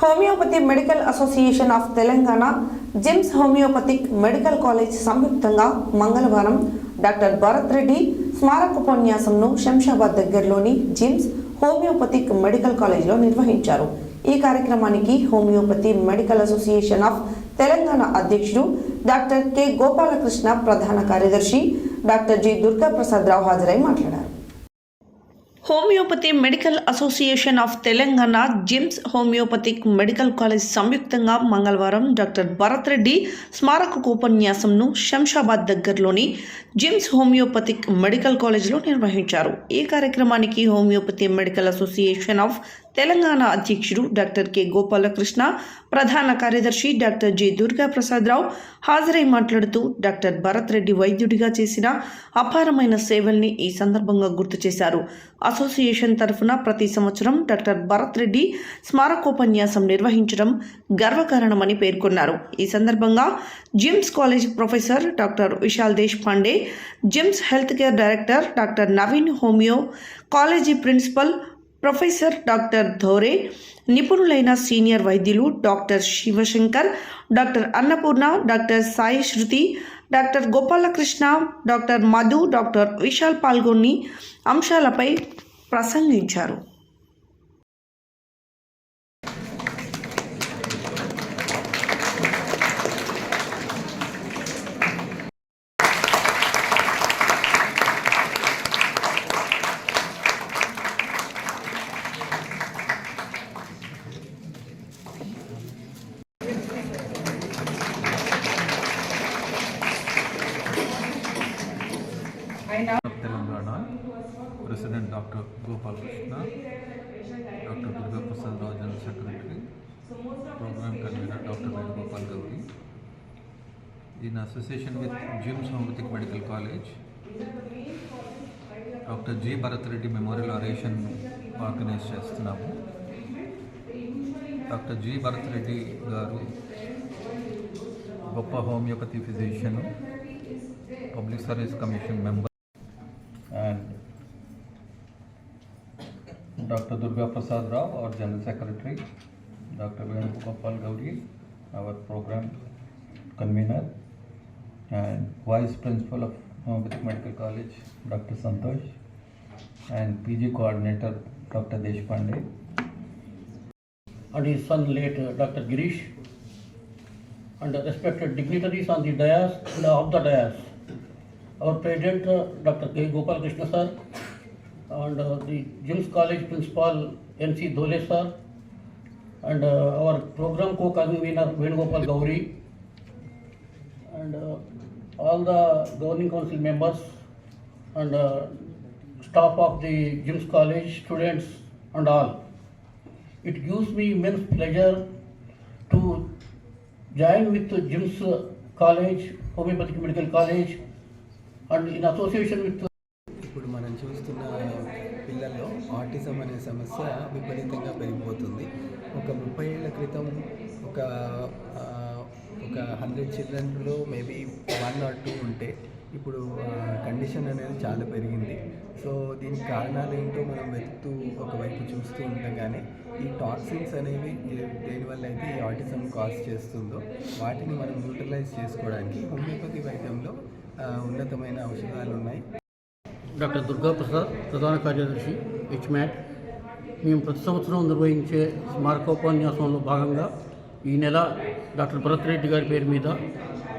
Homeopathy medical association of Telangana, gyms homoeopathic medical college సంయుక్తంగా మంగళవారం doctor Bharat Reddy స్మారక ఉపన్యాసంను శంషాబాద్ దగ్గరలోని జిమ్స్ హోమియోపతిక్ మెడికల్ కాలేజ్లో నిర్వహించారు. ఈ కార్యక్రమానికి homeopathy medical association of Telangana అధ్యక్షుడు డాక్టర్ కె గోపాలకృష్ణ, ప్రధాన కార్యదర్శి డాక్టర్ జి దుర్గా ప్రసాద్ రావు హాజరై మాట్లాడారు. Homeopathy medical association of Telangana, gyms homoeopathic medical college సంయుక్తంగా మంగళవారం డాక్టర్ భరత్ రెడ్డి స్మారక ఉపన్యాసంను శంషాబాద్ దగ్గరలోని జిమ్స్ హోమియోపతిక్ మెడికల్ కాలేజ్లో నిర్వహించారు. ఈ కార్యక్రమానికి homeopathy medical association of Telangana అధ్యక్షుడు డాక్టర్ కె గోపాలకృష్ణ, ప్రధాన కార్యదర్శి డాక్టర్ జి దుర్గా ప్రసాద్ రావు హాజరై మాట్లాడుతూ డాక్టర్ భరత్ రెడ్డి వైద్యుడిగా చేసిన అపారమైన సేవల్ని ఈ సందర్భంగా గుర్తు చేశారు. అసోసియేషన్ తరఫున ప్రతి సంవత్సరం డాక్టర్ భరత్ రెడ్డి స్మారకోపన్యాసం నిర్వహించడం గర్వకారణమని పేర్కొన్నారు. ఈ సందర్భంగా GIMS college professor doctor Vishal Deshpande, GIMS health care director doctor Naveen, homeo college principal professor doctor Dhore, నిపుణులైన సీనియర్ వైద్యులు doctor Shivashankar, doctor Annapurna, doctor Sai Shruti, doctor Gopalakrishna, doctor Madhu, doctor Vishal పాల్గొని అంశాలపై ప్రసంగించారు. Telangana, President Dr. Gopal Krishna, Dr. Durga Prasad Rao, General Secretary, Program Convener Dr. Venugopal Gauri, in association with Jims Homeopathic Medical College, Dr. G. Bharat Reddy Memorial Oration organize చేస్తున్నాము. Doctor G Bharat Reddy గారు గొప్ప homeopathy physician, public service commission member, and Dr. Durga Prasad Rao, our General Secretary, Dr. Venugopal Gauri, our Program Convener, and Vice Principal of Homeopathic Medical College, Dr. Santosh, and PG Coordinator, Dr. Deshpande, and his son late Dr. Girish, and the respected dignitaries on the dais and off the dais. Our President Dr. K. Gopal Krishna sir, and the Jims College Principal N.C. Dhole sir, and our Program Co-Convener Venugopal Gauri, and all the Governing Council members and staff of the Jims College, students and all. It gives me immense pleasure to join with Jims College, Homeopathic Medical College, and in association with. ఇప్పుడు మనం చూస్తున్న పిల్లల్లో autism అనే సమస్య విపరీతంగా పెరిగిపోతుంది. ఒక 30 ఏళ్ల క్రితం ఒక 100 చిల్డ్రన్లో మేబీ 1 or 2 ఉంటే ఇప్పుడు కండిషన్ అనేది చాలా పెరిగింది. సో దీనికి కారణాలు ఏంటో మనం వెతుకుతూ ఒకవైపు చూస్తూ ఉంటాం. కానీ ఈ టాక్సిన్స్ అనేవి దేనివల్ల అయితే ఈ ఆటిజం కాజ్ చేస్తుందో వాటిని మనం న్యూట్రలైజ్ చేసుకోవడానికి హోమియోపతి వైద్యంలో ఉన్నతమైన ఔషధాలు ఉన్నాయి. డాక్టర్ దుర్గా ప్రసాద్, ప్రధాన కార్యదర్శి, హెచ్మ్యాట్. మేము ప్రతి సంవత్సరం నిర్వహించే స్మారకోపన్యాసంలో భాగంగా ఈ నెల డాక్టర్ భరత్ రెడ్డి గారి పేరు మీద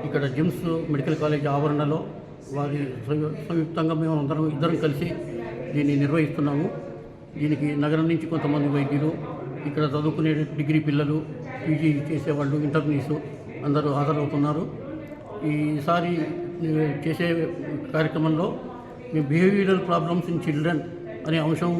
ఇక్కడ జిమ్స్ మెడికల్ కాలేజ్ ఆవరణలో వారి సంయుక్తంగా మేము ఇద్దరం కలిసి దీన్ని నిర్వహిస్తున్నాము. దీనికి నగరం నుంచి కొంతమంది వైద్యులు, ఇక్కడ చదువుకునే డిగ్రీ పిల్లలు, పీజీ చేసేవాళ్ళు, ఇంటర్నీసు అందరూ హాజరవుతున్నారు. ఈసారి చేసే కార్యక్రమంలో మేము బిహేవియరల్ ప్రాబ్లమ్స్ ఇన్ చిల్డ్రన్ అనే అంశం